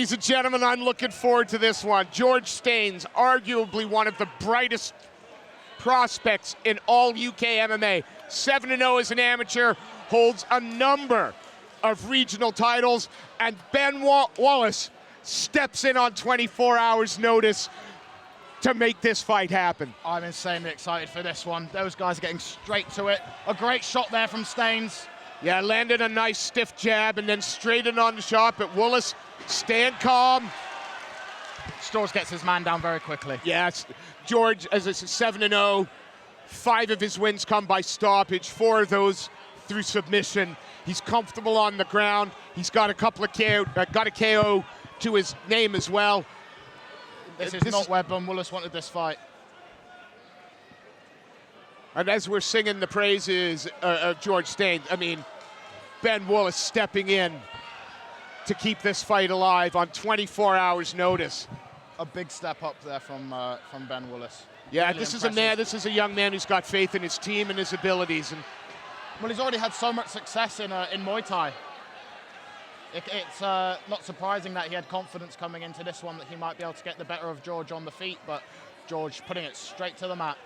Ladies and gentlemen, I'm looking forward to this one. George Staines, arguably one of the brightest prospects in all UK MMA. 7-0 as an amateur, holds a number of regional titles, and Ben Woolliss steps in on 24 hours notice to make this fight happen. I'm insanely excited for this one. Those guys are getting straight to it. A great shot there from Staines. Yeah, landed a nice stiff jab and then straight in on the shot, but Woolliss staying calm. Storrs gets his man down very quickly. Yes, George, as I said, 7-0. 5 of his wins come by stoppage, 4 of those through submission. He's comfortable on the ground. He's got a couple of got a KO to his name as well. This is not where Ben Woolliss wanted this fight. And as we're singing the praises of George Staines, I mean, Ben Woolliss stepping in to keep this fight alive on 24 hours notice. A big step up there from Ben Woolliss. Yeah, really this impressive. is a man. This is a young man who's got faith in his team and his abilities. And well, he's already had so much success in Muay Thai. It's not surprising that he had confidence coming into this one that he might be able to get the better of George on the feet, but George putting it straight to the mat.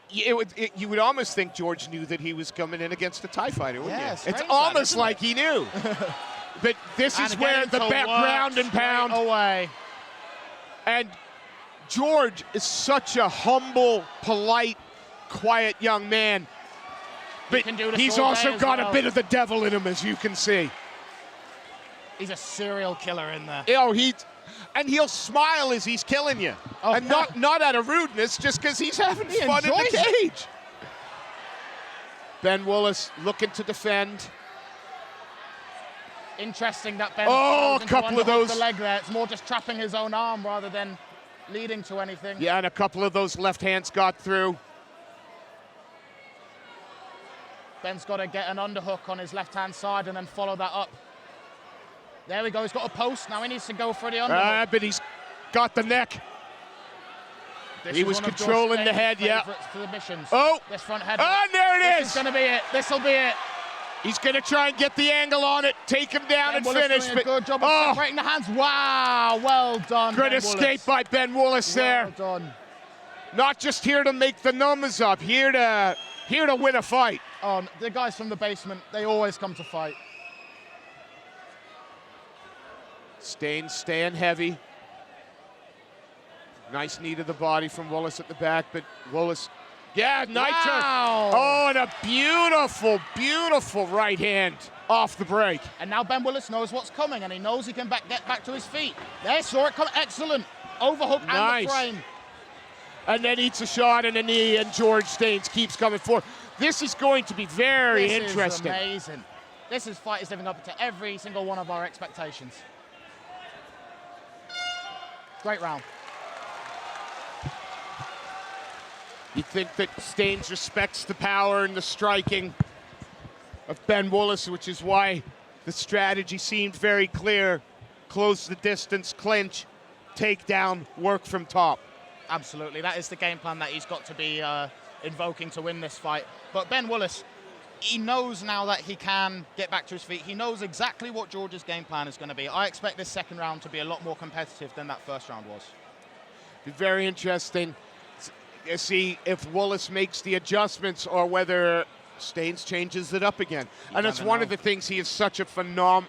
you would almost think George knew that he was coming in against a Thai fighter, wouldn't you? Strange It's almost that, like he knew. But this is where the ground and pound away. And George is such a humble, polite, quiet young man. But he's also got a bit of the devil in him, as you can see. He's a serial killer in there. You know, and he'll smile as he's killing you. Oh, and not out of rudeness, just because he's having fun in the cage. Ben Woolliss looking to defend. Interesting that Ben. Oh, a couple of those. The leg there. It's more just trapping his own arm rather than leading to anything. Yeah, and a couple of those left hands got through. Ben's got to get an underhook on his left-hand side and then follow that up. There we go. He's got a post. Now he needs to go for the underhook. But he's got the neck. He was controlling the head, yeah. Oh, this front head. Oh, there it is. This is going to be it. This will be it. He's going to try and get the angle on it, take him down and finish. Doing a good job of separating the hands. Wow, well done. Good escape by Ben Woolliss there. Well done. Not just here to make the numbers up, here to win a fight. Oh, the guys from the basement, they always come to fight. Staines staying heavy. Nice knee to the body from Woolliss at the back, but Woolliss, yeah, nice. Wow. Oh, and a beautiful, beautiful right hand off the break. And now Ben Woolliss knows what's coming, and he knows he can get back to his feet. There, saw it come. Excellent. Overhook and the frame. And then eats a shot and a knee, and George Staines keeps coming forward. This is going to be very interesting. This is amazing. This fight is living up to every single one of our expectations. Great round. You'd think that Staines respects the power and the striking of Ben Woolliss, which is why the strategy seemed very clear. Close the distance, clinch, take down, work from top. Absolutely, that is the game plan that he's got to be invoking to win this fight. But Ben Woolliss, he knows now that he can get back to his feet. He knows exactly what George's game plan is going to be. I expect this second round to be a lot more competitive than that first round was. Be very interesting to see if Woolliss makes the adjustments or whether Staines changes it up again. And it's one of the things he is such a phenomenal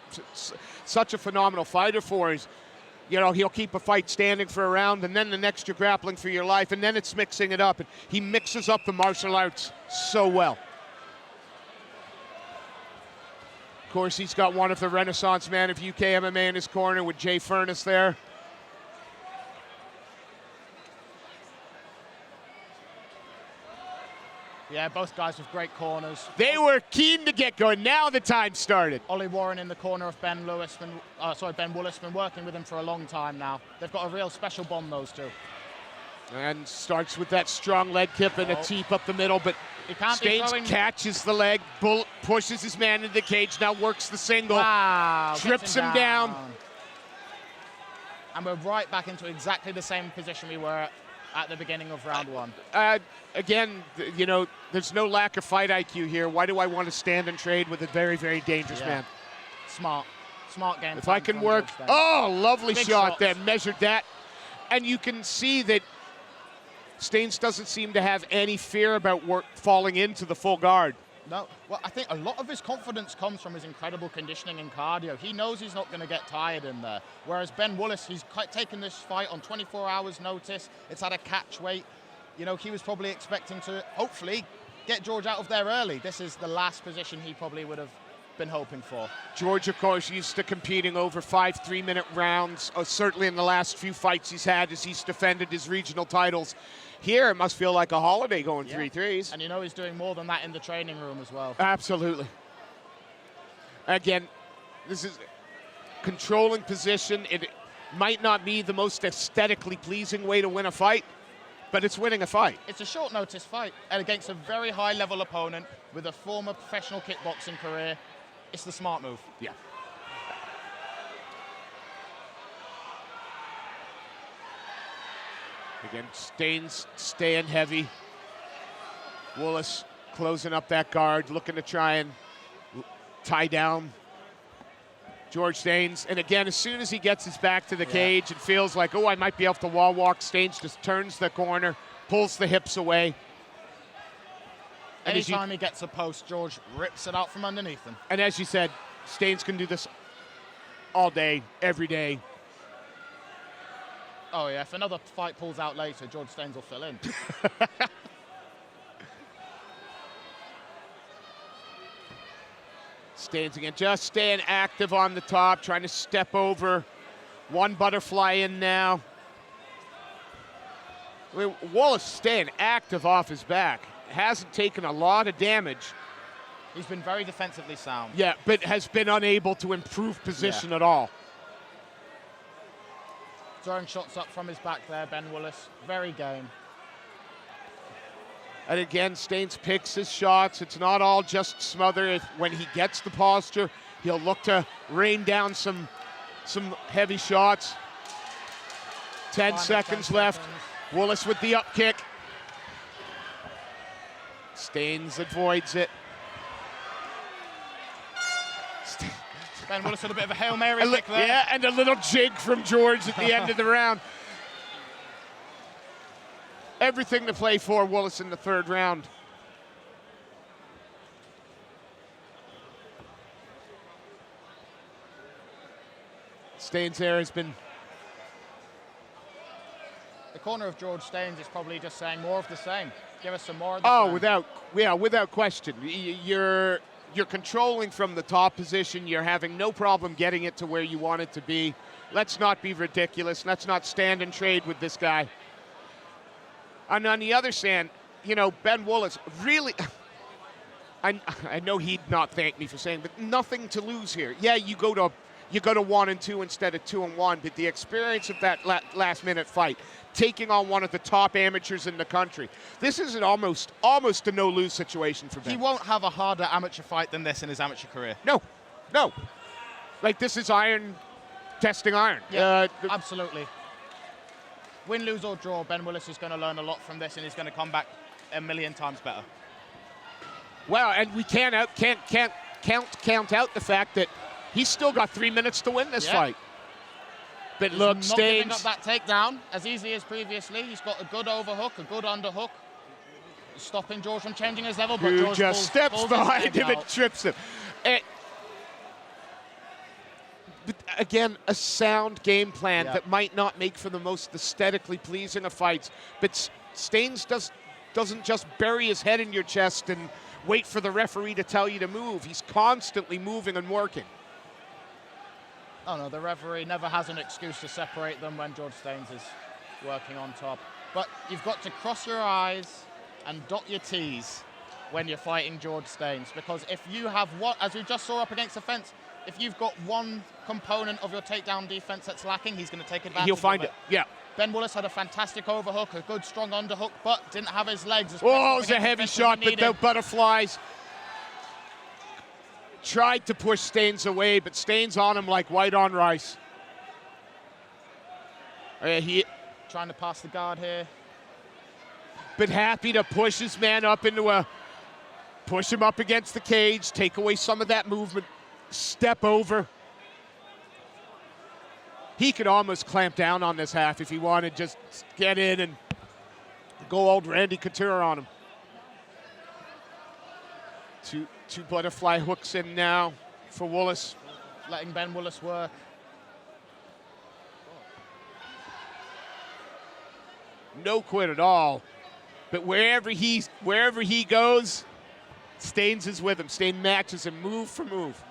fighter for. Is, you know, he'll keep a fight standing for a round, and then the next you're grappling for your life, and then it's mixing it up. And he mixes up the martial arts so well. Of course, he's got one of the Renaissance man of UK MMA in his corner with Jay Furness there. Yeah, both guys with great corners. They were keen to get going. Now the time started. Ollie Warren in the corner of Ben Woolliss, been working with him for a long time now. They've got a real special bond, those two. And starts with that strong leg kick and a teep up the middle, but Staines catches the leg, pushes his man into the cage, now works the single, trips him down. And we're right back into exactly the same position we were at the beginning of round one. Again, you know, there's no lack of fight IQ here. Why do I want to stand and trade with a very, very dangerous man? Smart. Smart game. If I can work. Oh, lovely Big shot shots. there. Measured that. And you can see that Staines doesn't seem to have any fear about falling into the full guard. No, well, I think a lot of his confidence comes from his incredible conditioning and cardio. He knows he's not going to get tired in there. Whereas Ben Woolliss, he's taken this fight on 24 hours notice. It's at a catch weight. You know, he was probably expecting to, hopefully, get George out of there early. This is the last position he probably would have been hoping for. George, of course, used to competing over 5 3-minute rounds, certainly in the last few fights he's had as he's defended his regional titles. Here, it must feel like a holiday going 3-3s. And you know he's doing more than that in the training room as well. Absolutely. Again, this is controlling position. It might not be the most aesthetically pleasing way to win a fight, but it's winning a fight. It's a short notice fight and against a very high level opponent with a former professional kickboxing career. It's the smart move. Yeah. Again, Staines staying heavy. Woolliss closing up that guard, looking to try and tie down George Staines. And again, as soon as he gets his back to the cage and feels like, oh, I might be able to wall walk, Staines just turns the corner, pulls the hips away. Anytime he gets a post, George rips it out from underneath him. And as you said, Staines can do this all day, every day. Oh yeah, if another fight pulls out later, George Staines will fill in. Staines again, just staying active on the top, trying to step over. One butterfly in now. I mean, Woolliss staying active off his back. Hasn't taken a lot of damage. He's been very defensively sound. Yeah, but has been unable to improve position at all. Throwing shots up from his back there, Ben Woolliss. Very game. And again, Staines picks his shots. It's not all just smother. When he gets the posture, he'll look to rain down some heavy shots. 10 seconds left. Woolliss with the up kick. Staines avoids it. Ben Woolliss had a bit of a Hail Mary kick there. Yeah, and a little jig from George at the end of the round. Everything to play for Woolliss in the third round. Staines there has been... The corner of George Staines is probably just saying more of the same. Give us some more of the same. Without question. You're controlling from the top position. You're having no problem getting it to where you want it to be. Let's not be ridiculous. Let's not stand and trade with this guy. And on the other hand, you know, Ben Woolliss really, I know he'd not thank me for saying, but nothing to lose here. Yeah, you go to 1-2 instead of 2-1, but the experience of that last-minute fight, taking on one of the top amateurs in the country, this is an almost a no-lose situation for Ben. He won't have a harder amateur fight than this in his amateur career. No. Like, this is iron testing iron. Yeah, absolutely. Win, lose or draw, Ben Woolliss is going to learn a lot from this, and he's going to come back a million times better. Well, and we can't count out the fact that he's still got 3 minutes to win this fight. But he's look, not Staines giving up that takedown as easily as previously. He's got a good overhook, a good underhook, stopping George from changing his level. But who George just steps behind him and out. trips him. But again, a sound game plan that might not make for the most aesthetically pleasing of fights. But Staines doesn't just bury his head in your chest and wait for the referee to tell you to move. He's constantly moving and working. Oh no, the referee never has an excuse to separate them when George Staines is working on top. But you've got to cross your I's and dot your T's when you're fighting George Staines, because if you have what, as we just saw up against the fence, if you've got one component of your takedown defense that's lacking, he's going to take advantage. He'll find of it. Yeah. Ben Woolliss had a fantastic overhook, a good strong underhook, but didn't have his legs. Oh, it was a heavy shot, but the butterflies. Tried to push Staines away, but Staines on him like white on rice. Trying to pass the guard here. But happy to push his man up into push him up against the cage, take away some of that movement, step over. He could almost clamp down on this half if he wanted, just get in and go old Randy Couture on him. Two butterfly hooks in now for Woolliss. Letting Ben Woolliss work. No quit at all. But wherever he goes, Staines is with him. Staines matches him move for move.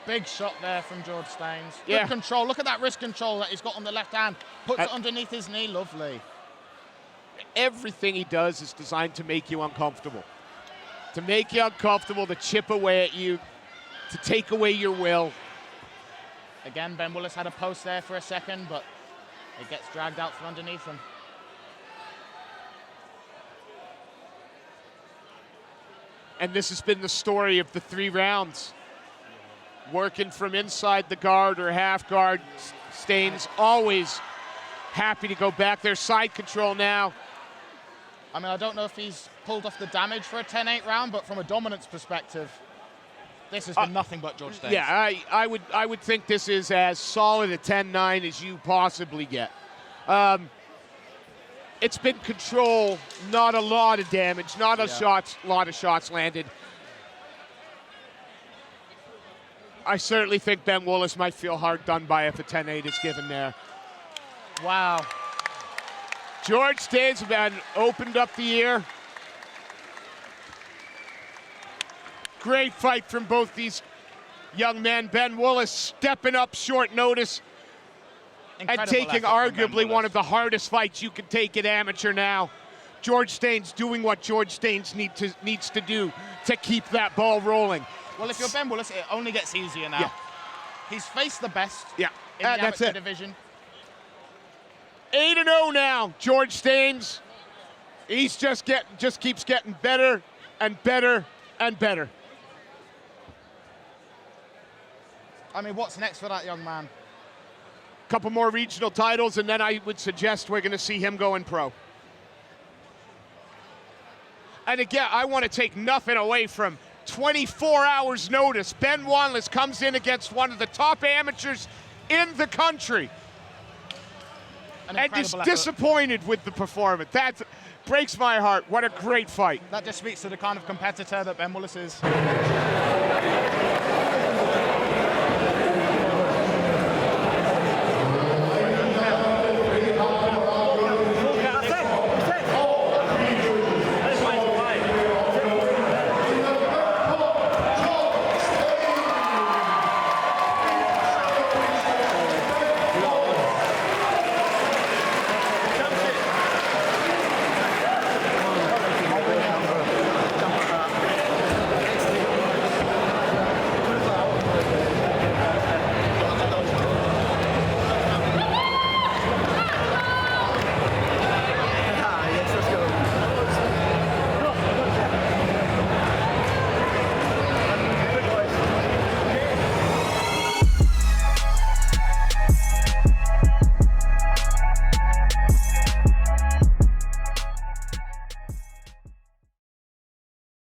Big shot there from George Staines. Yeah. Good control. Look at that wrist control that he's got on the left hand. Puts it underneath his knee. Lovely. Everything he does is designed to make you uncomfortable. To make you uncomfortable, to chip away at you, to take away your will. Again, Ben Woolliss had a post there for a second, but it gets dragged out from underneath him. And this has been the story of the 3 rounds. Working from inside the guard or half guard. Staines always happy to go back there. Side control now. I mean, I don't know if he's pulled off the damage for a 10-8 round, but from a dominance perspective, this has been nothing but George Staines. Yeah, I would think this is as solid a 10-9 as you possibly get. It's been control, not a lot of damage, not a lot of shots landed. I certainly think Ben Woolliss might feel hard done by if a 10-8 is given there. Wow. George Staines opened up the ear. Great fight from both these young men. Ben Woolliss stepping up short notice and taking arguably one of the hardest fights you can take at amateur now. George Staines doing what George Staines needs to do to keep that ball rolling. Well, if you're Ben Woolliss, it only gets easier now. Yeah. He's faced the best in the that's amateur it. division. 8-0 now, George Staines. He's just keeps getting better and better and better. I mean, what's next for that young man? Couple more regional titles, and then I would suggest we're going to see him going pro. And again, I want to take nothing away from 24 hours notice. Ben Woolliss comes in against one of the top amateurs in the country and is disappointed with the performance. That breaks my heart. What a great fight. That just speaks to the kind of competitor that Ben Woolliss is.